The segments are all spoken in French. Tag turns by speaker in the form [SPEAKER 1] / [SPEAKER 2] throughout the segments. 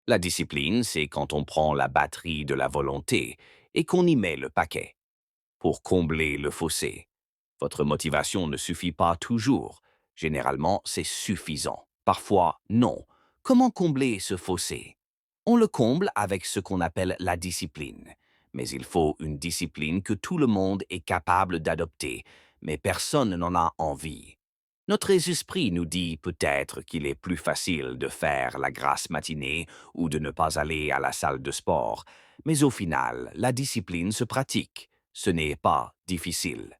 [SPEAKER 1] La discipline, c'est quand on prend la batterie de la volonté et qu'on y met le paquet pour combler le fossé. Votre motivation ne suffit pas toujours. Généralement, c'est suffisant. Parfois, non. Comment combler ce fossé? On le comble avec ce qu'on appelle la discipline. Mais il faut une discipline que tout le monde est capable d'adopter, mais personne n'en a envie. Notre esprit nous dit peut-être qu'il est plus facile de faire la grasse matinée ou de ne pas aller à la salle de sport, mais au final, la discipline se pratique. Ce n'est pas difficile.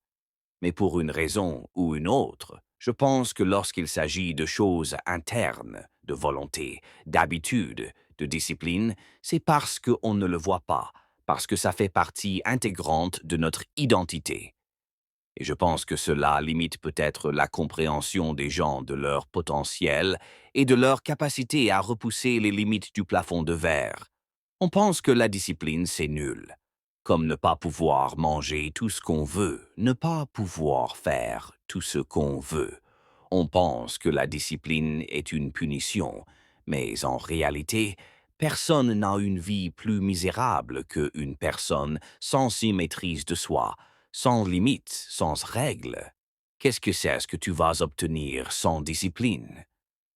[SPEAKER 1] Mais pour une raison ou une autre, je pense que lorsqu'il s'agit de choses internes, de volonté, d'habitude, de discipline, c'est parce qu'on ne le voit pas, parce que ça fait partie intégrante de notre identité. Et je pense que cela limite peut-être la compréhension des gens de leur potentiel et de leur capacité à repousser les limites du plafond de verre. On pense que la discipline, c'est nul. Comme ne pas pouvoir manger tout ce qu'on veut, ne pas pouvoir faire tout ce qu'on veut. On pense que la discipline est une punition, mais en réalité, personne n'a une vie plus misérable qu'une personne sans maîtrise de soi, sans limite, sans règles. Qu'est-ce que c'est ce que tu vas obtenir sans discipline?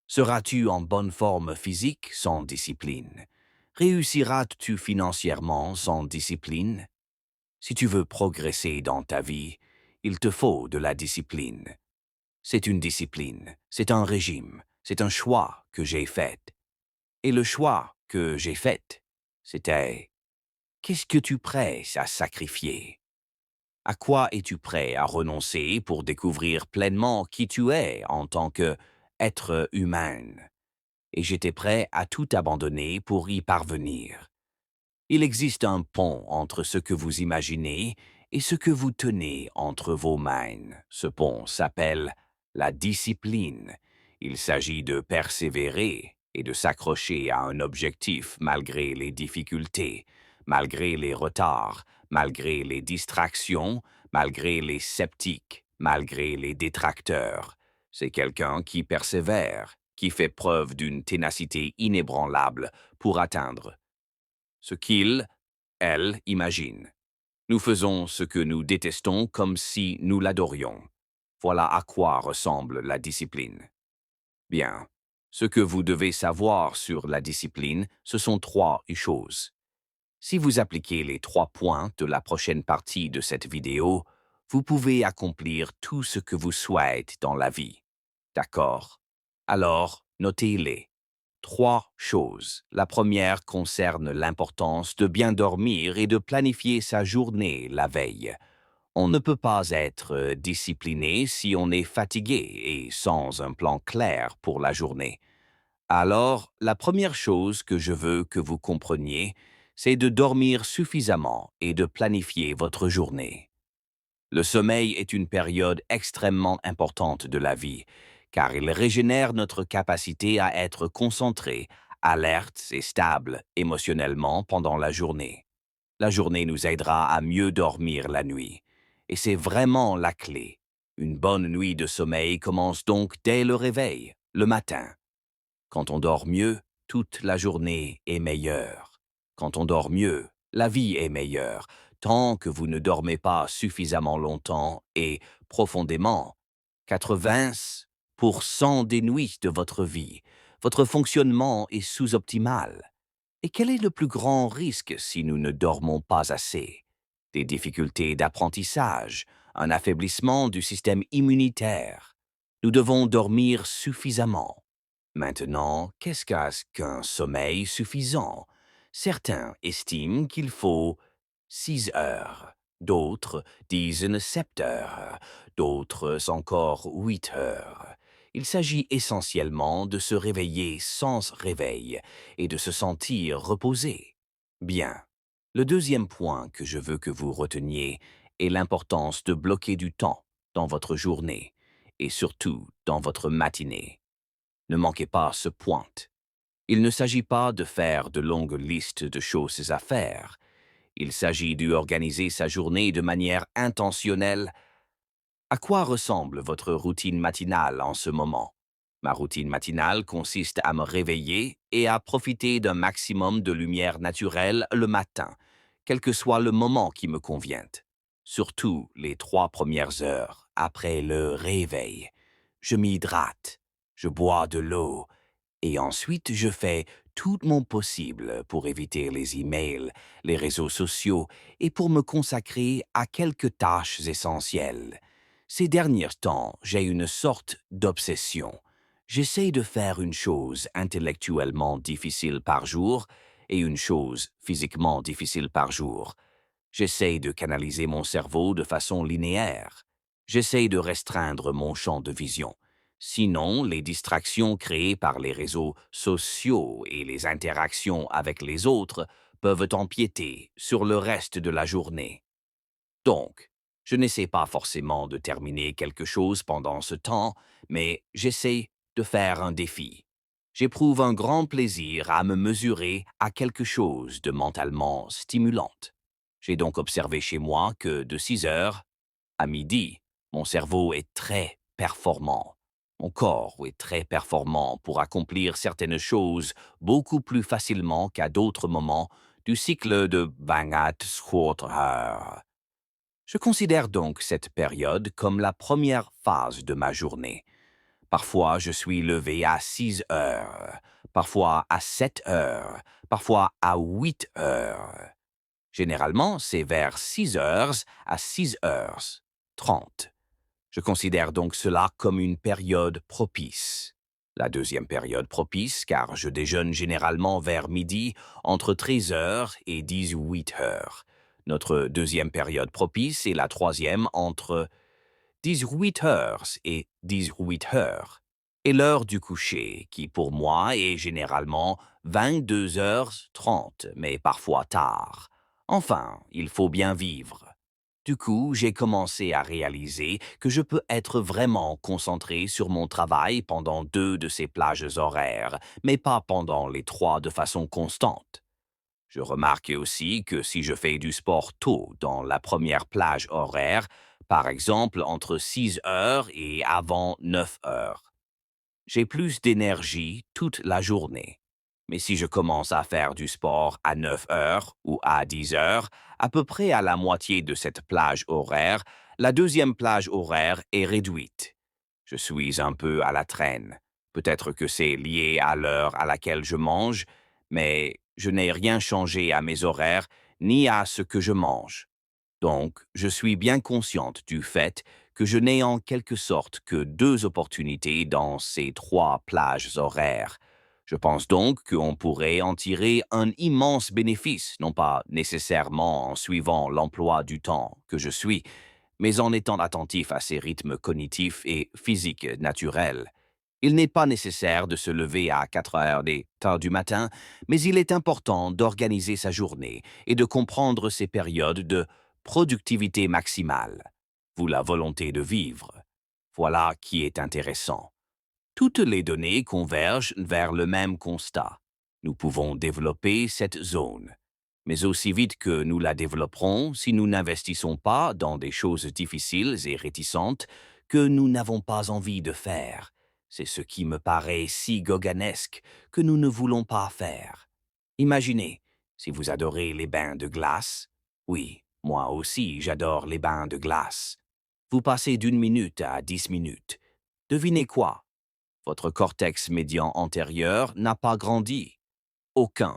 [SPEAKER 1] Seras-tu en bonne forme physique sans discipline? Réussiras-tu financièrement sans discipline? Si tu veux progresser dans ta vie, il te faut de la discipline. C'est une discipline, c'est un régime, c'est un choix que j'ai fait. Et le choix que j'ai fait, c'était qu'est-ce que tu es prêt à sacrifier? À quoi es-tu prêt à renoncer pour découvrir pleinement qui tu es en tant qu'être humain? Et j'étais prêt à tout abandonner pour y parvenir. Il existe un pont entre ce que vous imaginez et ce que vous tenez entre vos mains. Ce pont s'appelle la discipline. Il s'agit de persévérer et de s'accrocher à un objectif malgré les difficultés, malgré les retards, malgré les distractions, malgré les sceptiques, malgré les détracteurs. C'est quelqu'un qui persévère, qui fait preuve d'une ténacité inébranlable pour atteindre ce qu'il, elle, imagine. Nous faisons ce que nous détestons comme si nous l'adorions. Voilà à quoi ressemble la discipline. Bien. Ce que vous devez savoir sur la discipline, ce sont trois choses. Si vous appliquez les 3 points de la prochaine partie de cette vidéo, vous pouvez accomplir tout ce que vous souhaitez dans la vie. D'accord? Alors, notez-les. 3 choses. La première concerne l'importance de bien dormir et de planifier sa journée la veille. On ne peut pas être discipliné si on est fatigué et sans un plan clair pour la journée. Alors, la première chose que je veux que vous compreniez, c'est de dormir suffisamment et de planifier votre journée. Le sommeil est une période extrêmement importante de la vie, car il régénère notre capacité à être concentré, alerte et stable émotionnellement pendant la journée. La journée nous aidera à mieux dormir la nuit, et c'est vraiment la clé. Une bonne nuit de sommeil commence donc dès le réveil, le matin. Quand on dort mieux, toute la journée est meilleure. Quand on dort mieux, la vie est meilleure, tant que vous ne dormez pas suffisamment longtemps et profondément. 80% des nuits de votre vie, votre fonctionnement est sous-optimal. Et quel est le plus grand risque si nous ne dormons pas assez? Des difficultés d'apprentissage, un affaiblissement du système immunitaire. Nous devons dormir suffisamment. Maintenant, qu'un sommeil suffisant? Certains estiment qu'il faut 6 heures, d'autres disent 7 heures, d'autres encore 8 heures. Il s'agit essentiellement de se réveiller sans réveil et de se sentir reposé. Bien. Le deuxième point que je veux que vous reteniez est l'importance de bloquer du temps dans votre journée et surtout dans votre matinée. Ne manquez pas ce point. Il ne s'agit pas de faire de longues listes de choses à faire. Il s'agit d'organiser sa journée de manière intentionnelle. À quoi ressemble votre routine matinale en ce moment? Ma routine matinale consiste à me réveiller et à profiter d'un maximum de lumière naturelle le matin, quel que soit le moment qui me convient. Surtout les 3 premières heures après le réveil. Je m'hydrate, je bois de l'eau et ensuite je fais tout mon possible pour éviter les emails, les réseaux sociaux et pour me consacrer à quelques tâches essentielles. Ces derniers temps, j'ai une sorte d'obsession. J'essaie de faire une chose intellectuellement difficile par jour et une chose physiquement difficile par jour. J'essaie de canaliser mon cerveau de façon linéaire. J'essaie de restreindre mon champ de vision. Sinon, les distractions créées par les réseaux sociaux et les interactions avec les autres peuvent empiéter sur le reste de la journée. Donc, je n'essaie pas forcément de terminer quelque chose pendant ce temps, mais j'essaie de faire un défi. J'éprouve un grand plaisir à me mesurer à quelque chose de mentalement stimulante. J'ai donc observé chez moi que de 6 heures à midi, mon cerveau est très performant. Mon corps est très performant pour accomplir certaines choses beaucoup plus facilement qu'à d'autres moments du cycle de 24 heures. Je considère donc cette période comme la première phase de ma journée. Parfois, je suis levé à 6 heures, parfois à 7 heures, parfois à 8 heures. Généralement, c'est vers 6 heures à 6 heures 30. Je considère donc cela comme une période propice. La deuxième période propice, car je déjeune généralement vers midi entre 13 heures et 18 heures. Notre deuxième période propice est la troisième entre 18 heures et 18 heures. Et l'heure du coucher, qui pour moi est généralement 22h30, mais parfois tard. Enfin, il faut bien vivre. Du coup, j'ai commencé à réaliser que je peux être vraiment concentré sur mon travail pendant 2 de ces plages horaires, mais pas pendant les 3 de façon constante. Je remarque aussi que si je fais du sport tôt dans la première plage horaire, par exemple entre 6 heures et avant 9 heures, j'ai plus d'énergie toute la journée. Mais si je commence à faire du sport à 9 heures ou à 10 heures, à peu près à la moitié de cette plage horaire, la deuxième plage horaire est réduite. Je suis un peu à la traîne. Peut-être que c'est lié à l'heure à laquelle je mange, mais je n'ai rien changé à mes horaires ni à ce que je mange. Donc, je suis bien consciente du fait que je n'ai en quelque sorte que 2 opportunités dans ces 3 plages horaires. Je pense donc qu'on pourrait en tirer un immense bénéfice, non pas nécessairement en suivant l'emploi du temps que je suis, mais en étant attentif à ces rythmes cognitifs et physiques naturels. Il n'est pas nécessaire de se lever à 4 heures des tard du matin, mais il est important d'organiser sa journée et de comprendre ces périodes de productivité maximale. Vous la volonté de vivre. Voilà qui est intéressant. Toutes les données convergent vers le même constat. Nous pouvons développer cette zone. Mais aussi vite que nous la développerons, si nous n'investissons pas dans des choses difficiles et réticentes que nous n'avons pas envie de faire, c'est ce qui me paraît si goganesque que nous ne voulons pas faire. Imaginez, si vous adorez les bains de glace, oui, moi aussi j'adore les bains de glace. Vous passez d'1 minute à 10 minutes. Devinez quoi? Votre cortex médian antérieur n'a pas grandi. Aucun.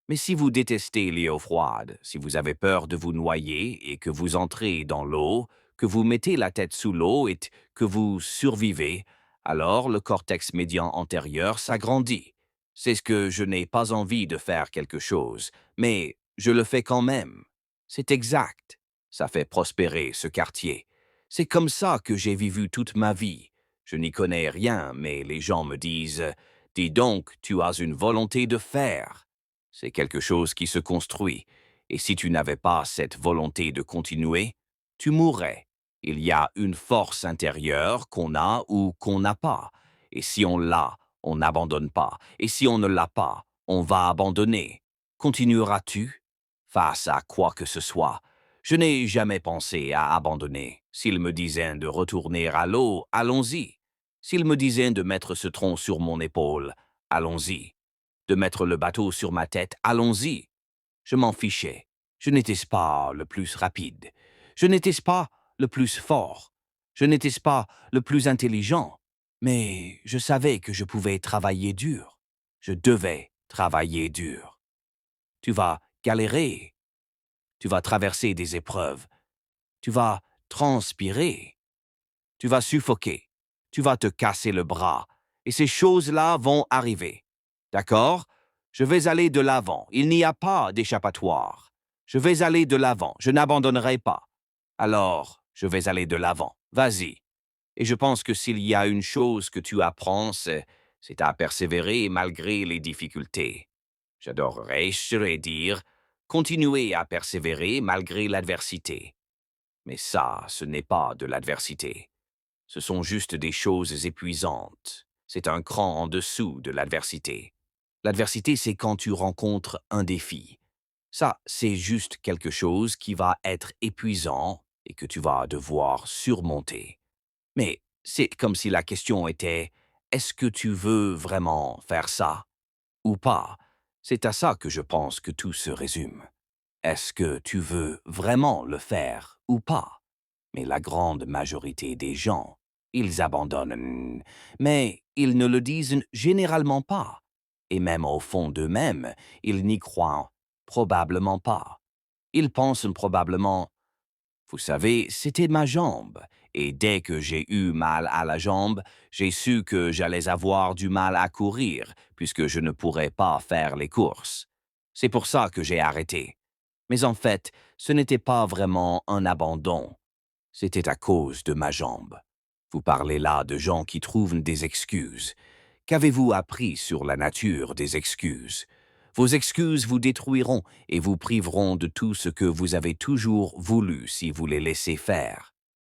[SPEAKER 1] Mais si vous détestez les eaux froides, si vous avez peur de vous noyer et que vous entrez dans l'eau, que vous mettez la tête sous l'eau et que vous survivez, alors le cortex médian antérieur s'agrandit. C'est ce que je n'ai pas envie de faire quelque chose, mais je le fais quand même. C'est exact. Ça fait prospérer ce quartier. C'est comme ça que j'ai vécu toute ma vie. Je n'y connais rien, mais les gens me disent « Dis donc, tu as une volonté de faire ». C'est quelque chose qui se construit, et si tu n'avais pas cette volonté de continuer, tu mourrais. Il y a une force intérieure qu'on a ou qu'on n'a pas, et si on l'a, on n'abandonne pas, et si on ne l'a pas, on va abandonner. Continueras-tu? Face à quoi que ce soit. Je n'ai jamais pensé à abandonner. S'il me disait de retourner à l'eau, allons-y. S'il me disait de mettre ce tronc sur mon épaule, allons-y. De mettre le bateau sur ma tête, allons-y. Je m'en fichais. Je n'étais pas le plus rapide. Je n'étais pas le plus fort. Je n'étais pas le plus intelligent. Mais je savais que je pouvais travailler dur. Je devais travailler dur. Tu vas galérer. Tu vas traverser des épreuves. Tu vas transpirer. Tu vas suffoquer. Tu vas te casser le bras. Et ces choses-là vont arriver. D'accord? Je vais aller de l'avant. Il n'y a pas d'échappatoire. Je vais aller de l'avant. Je n'abandonnerai pas. Alors, je vais aller de l'avant. Vas-y. Et je pense que s'il y a une chose que tu apprends, c'est à persévérer malgré les difficultés. J'adorerais, je saurais dire, continuer à persévérer malgré l'adversité. Mais ça, ce n'est pas de l'adversité. Ce sont juste des choses épuisantes. C'est un cran en dessous de l'adversité. L'adversité, c'est quand tu rencontres un défi. Ça, c'est juste quelque chose qui va être épuisant et que tu vas devoir surmonter. Mais c'est comme si la question était, est-ce que tu veux vraiment faire ça ou pas? C'est à ça que je pense que tout se résume. Est-ce que tu veux vraiment le faire ou pas? Mais la grande majorité des gens, ils abandonnent, mais ils ne le disent généralement pas. Et même au fond d'eux-mêmes, ils n'y croient probablement pas. Ils pensent probablement, vous savez, c'était ma jambe, et dès que j'ai eu mal à la jambe, j'ai su que j'allais avoir du mal à courir, puisque je ne pourrais pas faire les courses. C'est pour ça que j'ai arrêté. Mais en fait, ce n'était pas vraiment un abandon. C'était à cause de ma jambe. Vous parlez là de gens qui trouvent des excuses. Qu'avez-vous appris sur la nature des excuses? Vos excuses vous détruiront et vous priveront de tout ce que vous avez toujours voulu si vous les laissez faire.